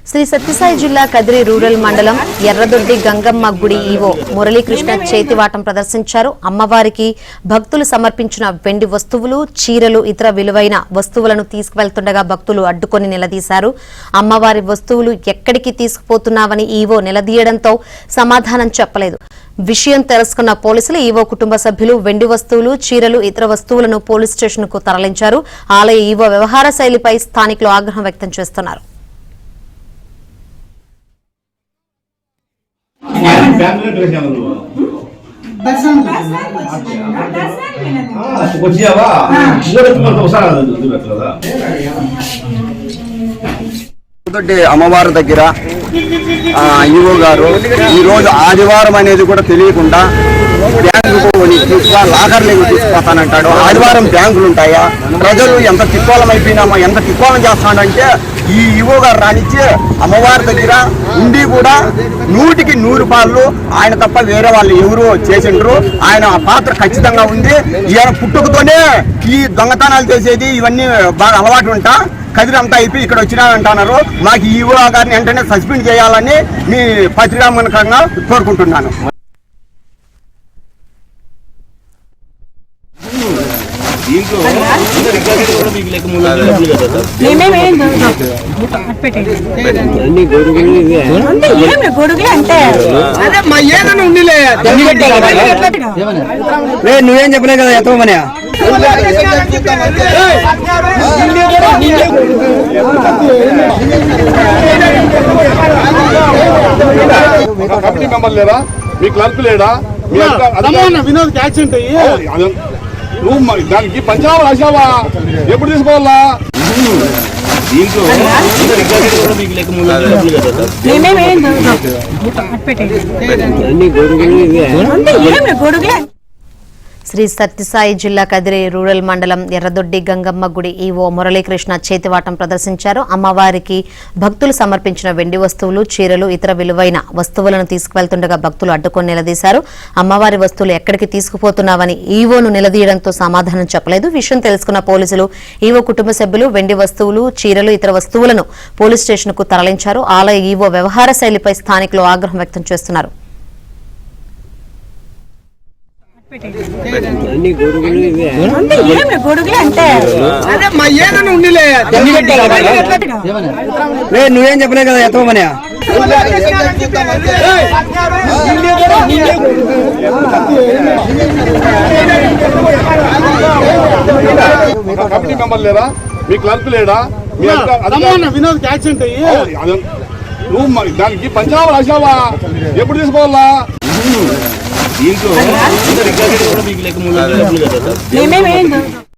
శ్రీ సత్యసాయి జిల్లా కదిరి రూరల్ మండలం ఎర్రదొడ్డి గంగమ్మ గుడి ఈవో మురళీకృష్ణ చేతివాటం ప్రదర్శించారు. అమ్మవారికి భక్తులు సమర్పించిన వెండి వస్తువులు, చీరలు, ఇతర విలువైన వస్తువులను తీసుకువెళ్తుండగా భక్తులు అడ్డుకొని నిలదీశారు. అమ్మవారి వస్తువులు ఎక్కడికి తీసుకుపోతున్నావని ఈవో నిలదీయడంతో సమాధానం చెప్పలేదు. విషయం తెలుసుకున్న పోలీసులు ఈవో కుటుంబ సభ్యులు వెండి వస్తువులు, చీరలు, ఇతర వస్తువులను పోలీస్ స్టేషన్ కు తరలించారు. ఆలయ ఈవో వ్యవహార శైలిపై స్థానికులు ఆగ్రహం వ్యక్తం చేస్తున్నారు. అమ్మవారి దగ్గర ఈవో గారు ఈ రోజు ఆదివారం అనేది కూడా తెలియకుండా బ్యాంకు లాకర్లు తీసుకుపోతానంటాడు. ఆదివారం బ్యాంకులు ఉంటాయా? ప్రజలు ఎంత తిక్కోలం అయిపోయినామా, ఎంత తిక్కోలం చేస్తాడంటే ఈ ఈవో గారు రానిచ్చి అమ్మవారి దగ్గర ఉండి కూడా 100కి 100 పాళ్ళు ఆయన తప్ప వేరే వాళ్ళు ఎవరు చేసిండ్రు. ఆయన పాత్ర ఖచ్చితంగా ఉంది. ఈయన పుట్టుకతోనే ఈ దొంగతనాలు చేసేది ఇవన్నీ బాగా అలవాటు ఉంటా. కదిరంతా అయిపోయి ఇక్కడ వచ్చినారంటున్నారు. మాకు ఈవో గారిని వెంటనే సస్పెండ్ చేయాలని మీ పత్రికాముఖంగా కోరుకుంటున్నాను. నువ్వేం చెప్పలే కదా ఎంతమని కమిటీ మెంబర్ లేరా? మీ క్లర్క్ లేడా? వినోద్ యాక్సిడెంట్ అయ్యి నువ్వు దానికి పంచాలు రాసావా? ఎప్పుడు తీసుకోవాలా? శ్రీ సత్యసాయి జిల్లా కదిరి రూరల్ మండలం ఎర్రదొడ్డి గంగమ్మ గుడి ఈవో మురళీకృష్ణ చేతివాటం ప్రదర్శించారు. అమ్మవారికి భక్తులు సమర్పించిన వెండి వస్తువులు, చీరలు, ఇతర విలువైన వస్తువులను తీసుకువెళ్తుండగా భక్తులు అడ్డుకొని నిలదీశారు. అమ్మవారి వస్తువులు ఎక్కడికి తీసుకుపోతున్నావని ఈవోను నిలదీయడంతో సమాధానం చెప్పలేదు. విషయం తెలుసుకున్న పోలీసులు ఈవో కుటుంబ సభ్యులు వెండి వస్తువులు, చీరలు, ఇతర వస్తువులను పోలీస్ స్టేషన్ కు తరలించారు. ఆలయ ఈవో వ్యవహార శైలిపై స్థానికులు ఆగ్రహం వ్యక్తం చేస్తున్నారు. నువ్వేం చెప్పలే కదా ఎంతమని కమిటీ మెంబర్ లేరా? మీ క్లర్క్ లేడా? వినోద్ యాక్సిడెంట్ అయ్యి నువ్వు దానికి పంచాలు రాసావా? ఎప్పుడు తీసుకోవాలా?